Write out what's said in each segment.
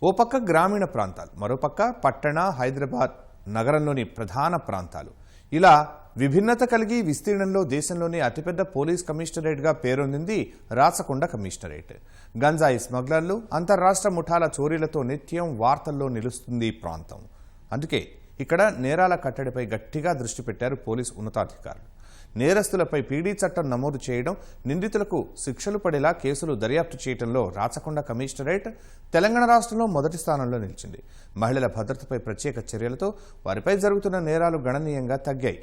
ఓ పక్క గ్రామీణ ప్రాంతాలు, మరోపక్క పట్టణ హైదరాబాద్ నగరంలోని ప్రధాన ప్రాంతాలు. ఇలా విభిన్నత కలిగి విస్తీర్ణంలో దేశంలోని అతిపెద్ద పోలీస్ కమిషనరేట్గా పేరొందింది రాచకొండ కమిషనరేట్. గంజాయి స్మగ్లర్లు, అంతర్రాష్ట్ర ముఠాల చోరీలతో నిత్యం వార్తల్లో నిలుస్తుంది ఈ ప్రాంతం. అందుకే ఇక్కడ నేరాల కట్టడిపై గట్టిగా దృష్టి పెట్టారు పోలీసు ఉన్నతాధికారులు. నేరస్తులపై పీడీ చట్టం నమోదు చేయడం, నిందితులకు శిక్షలు పడేలా కేసులు దర్యాప్తు చేయడంలో రాచకొండ కమిషనరేట్ తెలంగాణ రాష్ట్రంలో మొదటి స్థానంలో నిలిచింది. మహిళల భద్రతపై ప్రత్యేక చర్యలతో వారిపై జరుగుతున్న నేరాలు గణనీయంగా తగ్గాయి.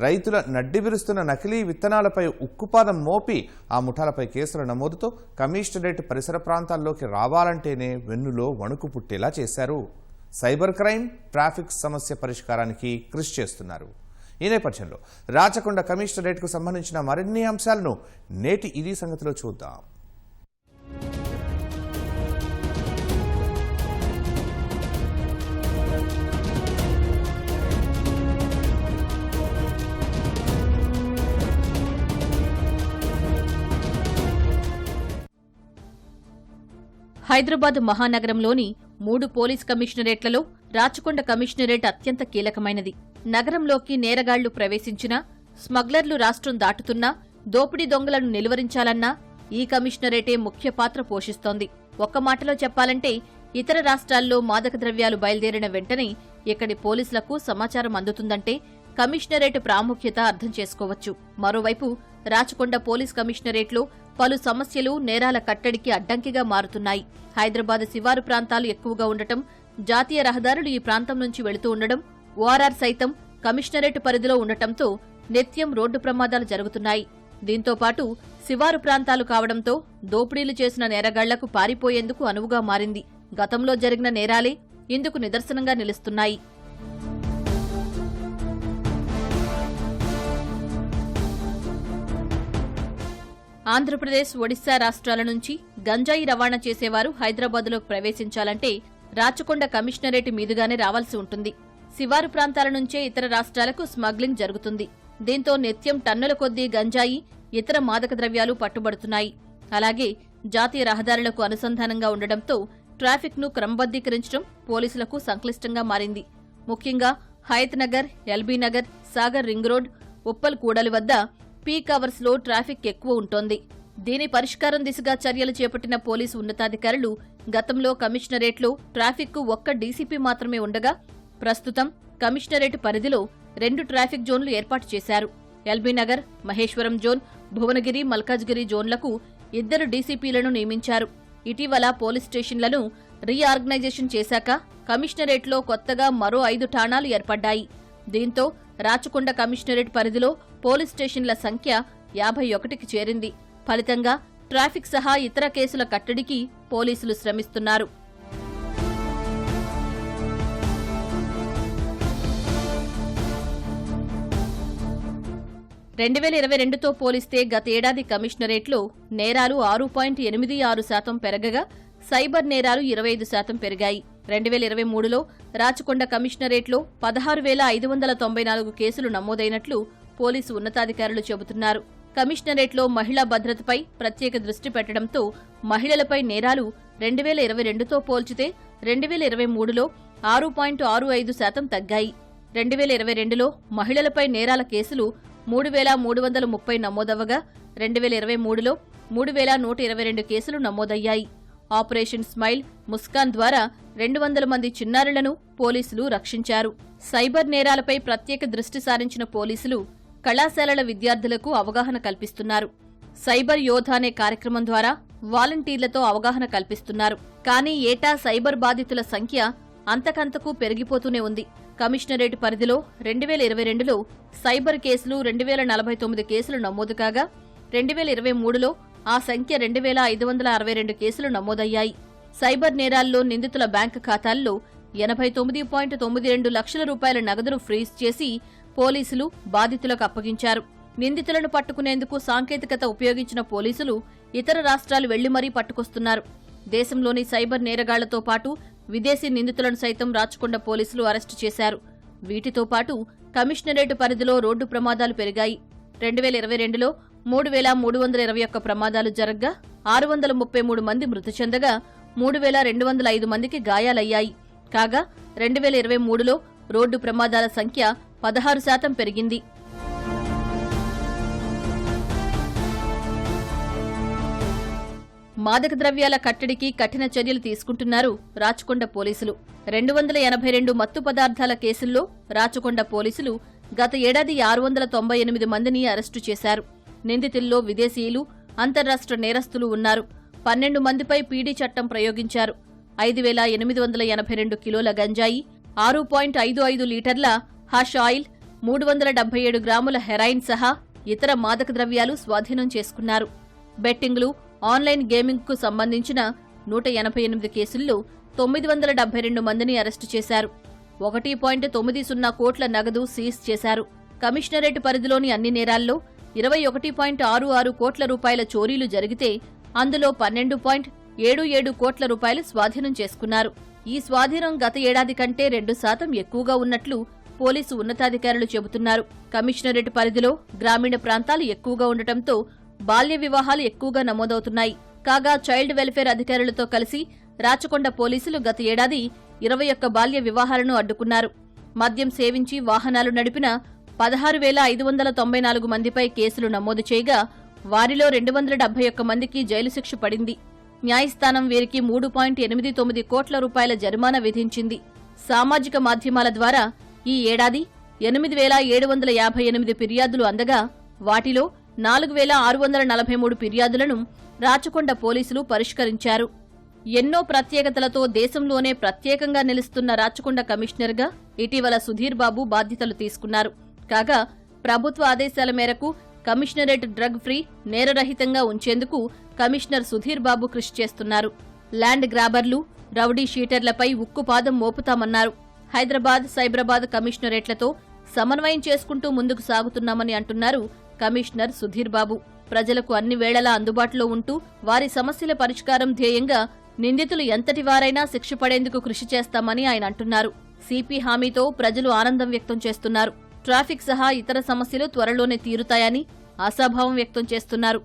రైతుల నడ్డి విరుస్తున్న నకిలీ విత్తనాలపై ఉక్కుపాదం మోపి ఆ ముఠాలపై కేసుల నమోదుతో కమిషనరేట్ పరిసర ప్రాంతాల్లోకి రావాలంటేనే వెన్నులో వణుకు పుట్టేలా చేశారు. సైబర్ క్రైమ్, ట్రాఫిక్ సమస్య పరిష్కారానికి కృషి చేస్తున్నారు. ఈ నేపథ్యంలో రాచకొండ కమిషనరేట్కు సంబంధించిన మరిన్ని అంశాలను నేటి ఇది సంగతిలో చూద్దాం. హైదరాబాద్ మహానగరంలోని 3 పోలీస్ కమిషనరేట్లలో రాచకొండ కమిషనరేట్ అత్యంత కీలకమైనది. నగరంలోకి నేరగాళ్లు ప్రవేశించినా, స్మగ్లర్లు రాష్ట్రం దాటుతున్నా, దోపిడీ దొంగలను నిలువరించాలన్నా ఈ కమిషనరేటే ముఖ్య పాత్ర పోషిస్తోంది. ఒక్క మాటలో చెప్పాలంటే ఇతర రాష్ట్రాల్లో మాదక ద్రవ్యాలు బయలుదేరిన వెంటనే ఇక్కడి పోలీసులకు సమాచారం అందుతుందంటే కమిషనరేట్ ప్రాముఖ్యత అర్థం చేసుకోవచ్చు. మరోవైపు రాచకొండ పోలీస్ కమిషనరేట్లో పలు సమస్యలు నేరాల కట్టడికి అడ్డంకిగా మారుతున్నాయి. హైదరాబాద్ శివారు ప్రాంతాలు ఎక్కువగా ఉండటం, జాతీయ రహదారులు ఈ ప్రాంతం నుంచి వెళుతూ ఉండడం, ఓఆర్ఆర్ సైతం కమిషనరేట్ పరిధిలో ఉండటంతో నిత్యం రోడ్డు ప్రమాదాలు జరుగుతున్నాయి. దీంతో పాటు శివారు ప్రాంతాలు కావడంతో దోపిడీలు చేసిన నేరగాళ్లకు పారిపోయేందుకు అనువుగా మారింది. గతంలో జరిగిన నేరాలే ఇందుకు నిదర్శనంగా నిలుస్తున్నాయి. ఆంధ్రప్రదేశ్, ఒడిశా రాష్ట్రాల నుంచి గంజాయి రవాణా చేసేవారు హైదరాబాద్లోకి ప్రవేశించాలంటే రాచకొండ కమిషనరేట్ మీదుగానే రావాల్సి ఉంటుంది. శివారు ప్రాంతాల నుంచే ఇతర రాష్ట్రాలకు స్మగ్లింగ్ జరుగుతుంది. దీంతో నిత్యం టన్నుల కొద్దీ గంజాయి, ఇతర మాదక ద్రవ్యాలు పట్టుబడుతున్నాయి. అలాగే జాతీయ రహదారులకు అనుసంధానంగా ఉండడంతో ట్రాఫిక్ను క్రమబద్దీకరించడం పోలీసులకు సంక్లిష్టంగా మారింది. ముఖ్యంగా Hayat Nagar, LB Nagar, Sagar ring road, Uppal కూడలి వద్ద పీక్ అవర్స్ లో ట్రాఫిక్ ఎక్కువ ఉంటోంది. దీని పరిష్కారం దిశగా చర్యలు చేపట్టిన పోలీసు ఉన్నతాధికారులు గతంలో కమిషనరేట్లో ట్రాఫిక్కు ఒక్క డీసీపీ మాత్రమే ఉండగా ప్రస్తుతం కమిషనరేట్ పరిధిలో 2 ట్రాఫిక్ జోన్లు ఏర్పాటు చేశారు. ఎల్బీ నగర్, మహేశ్వరం జోన్, భువనగిరి, మల్కాజ్గిరి జోన్లకు 2 డీసీపీలను నియమించారు. ఇటీవల పోలీస్ స్టేషన్లను రీఆర్గనైజేషన్ చేశాక కమిషనరేట్లో కొత్తగా మరో 5 ఠాణాలు ఏర్పడ్డాయి. దీంతో రాచకొండ కమిషనరేట్ పరిధిలో పోలీస్ స్టేషన్ల సంఖ్య 51కి చేరింది. ఫలితంగా ట్రాఫిక్ సహా ఇతర కేసుల కట్టడికి పోలీసులు శ్రమిస్తున్నారు. రెండు 2022తో పోలిస్తే గతేడాది కమిషనరేట్లో నేరాలు 6.86% పెరగగా సైబర్ నేరాలు 25% పెరిగాయి. 2023లో రాచకొండ కమిషనరేట్లో 16,594 కేసులు నమోదైనట్లు పోలీసు ఉన్నతాధికారులు చెబుతున్నారు. కమిషనరేట్లో మహిళా భద్రతపై ప్రత్యేక దృష్టి పెట్టడంతో మహిళలపై నేరాలు 2022తో పోల్చితే 2023లో 6.65% తగ్గాయి. 2022లో మహిళలపై నేరాల కేసులు 3,330 నమోదవగా 2023లో 3,122 కేసులు నమోదయ్యాయి. ఆపరేషన్ స్మైల్, ముస్కాన్ ద్వారా 200 మంది చిన్నారులను పోలీసులు రక్షించారు. సైబర్ నేరాలపై ప్రత్యేక దృష్టి సారించిన పోలీసులు కళాశాలల విద్యార్థులకు అవగాహన కల్పిస్తున్నారు. సైబర్ యోధ అనే కార్యక్రమం ద్వారా వాలంటీర్లతో అవగాహన కల్పిస్తున్నారు. కానీ ఏటా సైబర్ బాధితుల సంఖ్య అంతకంతకు పెరిగిపోతూనే ఉంది. కమిషనరేట్ పరిధిలో 2022లో సైబర్ కేసులు 2,049 కేసులు నమోదు కాగా 2023లో ఆ సంఖ్య 2,562 కేసులు నమోదయ్యాయి. సైబర్ నేరాల్లో నిందితుల బ్యాంకు ఖాతాల్లో 89.92 లక్షల రూపాయల నగదును ఫ్రీజ్ చేసి పోలీసులు బాధితులకు అప్పగించారు. నిందితులను పట్టుకునేందుకు సాంకేతికత ఉపయోగించిన పోలీసులు ఇతర రాష్ట్రాలు వెళ్లి మరీ పట్టుకొస్తున్నారు. దేశంలోని సైబర్ నేరగాళ్లతో పాటు విదేశీ నిందితులను సైతం రాచకొండ పోలీసులు అరెస్టు చేశారు. వీటితో పాటు కమిషనరేట్ పరిధిలో రోడ్డు ప్రమాదాలు పెరిగాయి. 2022లో 3,321 ప్రమాదాలు జరగ్గా 633 మంది మృతి చెందగా 3,205 మందికి గాయాలయ్యాయి. కాగా 2023లో రోడ్డు ప్రమాదాల సంఖ్య 16% పెరిగింది. మాదక ద్రవ్యాల కట్టడికి కఠిన చర్యలు తీసుకుంటున్నారు రాచకొండ పోలీసులు. 282 మత్తు పదార్థాల కేసుల్లో రాచకొండ పోలీసులు గత ఏడాది 698 మందిని అరెస్టు చేశారు. నిందితుల్లో విదేశీయులు, అంతర్రాష్ట్ర నేరస్తులు ఉన్నారు. 12 మందిపై పీడీ చట్టం ప్రయోగించారు. 5,882 కిలోల గంజాయి, 6.55 లీటర్ల హష్ ఆయిల్, 377 గ్రాముల హెరాయిన్ సహా ఇతర మాదక ద్రవ్యాలు స్వాధీనం చేసుకున్నారు. బెట్టింగ్లు, ఆన్లైన్ గేమింగ్కు సంబంధించిన 188 కేసుల్లో 972 మందిని అరెస్టు చేశారు. 1.90 కోట్ల నగదు సీజ్ చేశారు. కమిషనరేట్ పరిధిలోని అన్ని నేరాల్లో 21.66 కోట్ల రూపాయల చోరీలు జరిగితే అందులో 12.77 కోట్ల రూపాయలు స్వాధీనం చేసుకున్నారు. ఈ స్వాధీనం గత ఏడాది కంటే 2% ఎక్కువగా ఉన్నట్లు పోలీసు ఉన్నతాధికారులు చెబుతున్నారు. కమిషనరేట్ పరిధిలో గ్రామీణ ప్రాంతాలు ఎక్కువగా ఉండటంతో బాల్య వివాహాలు ఎక్కువగా నమోదవుతున్నాయి. కాగా చైల్డ్ వెల్ఫేర్ అధికారులతో కలిసి రాచకొండ పోలీసులు గత ఏడాది 21 బాల్య వివాహాలను అడ్డుకున్నారు. మద్యం సేవించి వాహనాలు నడిపిన 16,594 మందిపై కేసులు నమోదు చేయగా వారిలో 271 మందికి జైలు శిక్ష పడింది. న్యాయస్థానం వీరికి 3.89 కోట్ల రూపాయల జరిమానా విధించింది. సామాజిక మాధ్యమాల ద్వారా ఈ ఏడాది 8,758 ఫిర్యాదులు అందగా వాటిలో 4,643 ఫిర్యాదులను రాచకొండ పోలీసులు పరిష్కరించారు. ఎన్నో ప్రత్యేకతలతో దేశంలోనే ప్రత్యేకంగా నిలుస్తున్న రాచకొండ కమిషనర్గా ఇటీవల సుధీర్ బాబు బాధ్యతలు తీసుకున్నారు. కాగా ప్రభుత్వ ఆదేశాల మేరకు కమిషనరేట్ డ్రగ్ ఫ్రీ, నేరరహితంగా ఉంచేందుకు కమిషనర్ సుధీర్ బాబు కృషి చేస్తున్నారు. ల్యాండ్ గ్రాబర్లు, రౌడీ షీటర్లపై ఉక్కుపాదం మోపుతామన్నారు. హైదరాబాద్, సైబరాబాద్ కమిషనరేట్లతో సమన్వయం చేసుకుంటూ ముందుకు సాగుతున్నామని అంటున్నారు కమిషనర్ సుధీర్ బాబు. ప్రజలకు అన్ని వేళలా అందుబాటులో ఉంటూ వారి సమస్యల పరిష్కారం ధ్యేయంగా నిందితులు ఎంతటి వారైనా శిక్ష పడేందుకు కృషి చేస్తామని ఆయన అంటున్నారు. సిపి హామీతో ప్రజలు ఆనందం వ్యక్తం చేస్తున్నారు. ట్రాఫిక్ సహా ఇతర సమస్యలు త్వరలోనే తీరుతాయని ఆశాభావం వ్యక్తం చేస్తున్నారు.